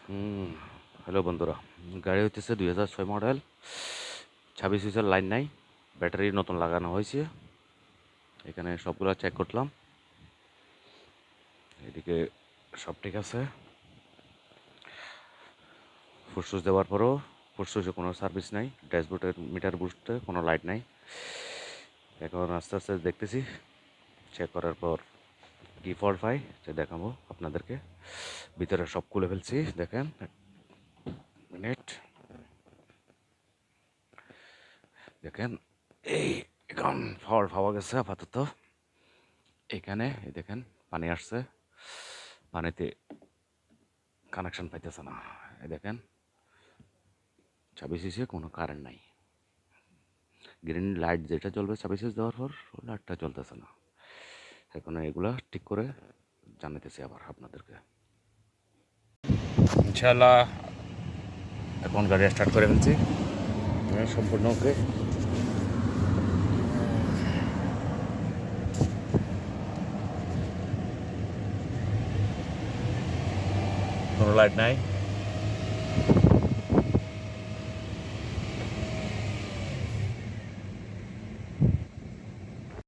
হুম, hello বন্ধুরা। গাড়ি হইতেছে 2006 মডেল, 26 সুইচের লাইন নাই, ব্যাটারি নতুন লাগানো হয়েছে। এখানে সবগুলো চেক করলাম, এদিকে সব ঠিক আছে। ফুসফুস দেওয়ার পরও ফুসফুসে কোনো সার্ভিস নাই, ড্যাশবোর্ডের মিটার বুস্টে কোনো লাইট নাই। এখন আস্তে আস্তে দেখতেছি, চেক করার পর কি ফল্ট পাই সে দেখাবো আপনাদেরকে। ভিতরে সব খুলে ফেলছি, দেখেন মিনিট, দেখেন এই এখন ফল্ট পাওয়া গেছে আপাতত। এখানে এই দেখেন পানি আসছে, পানিতে কানেকশন পাইতেছে না। এই দেখেন 26 ইঞ্চে কোনো কারেন্ট নাই, গ্রিন লাইট যেটা জ্বলবে 26 ইঞ্চ দেওয়ার পর লাইটটা জ্বলতেছে না। এখন এগুলা ঠিক করে জানাইতেছি আবার আপনাদেরকে ইনশাল্লাহ। এখন গাড়ি স্টার্ট করে ফেলছি, সম্পূর্ণ ওকে। কোনো লাইট নাই।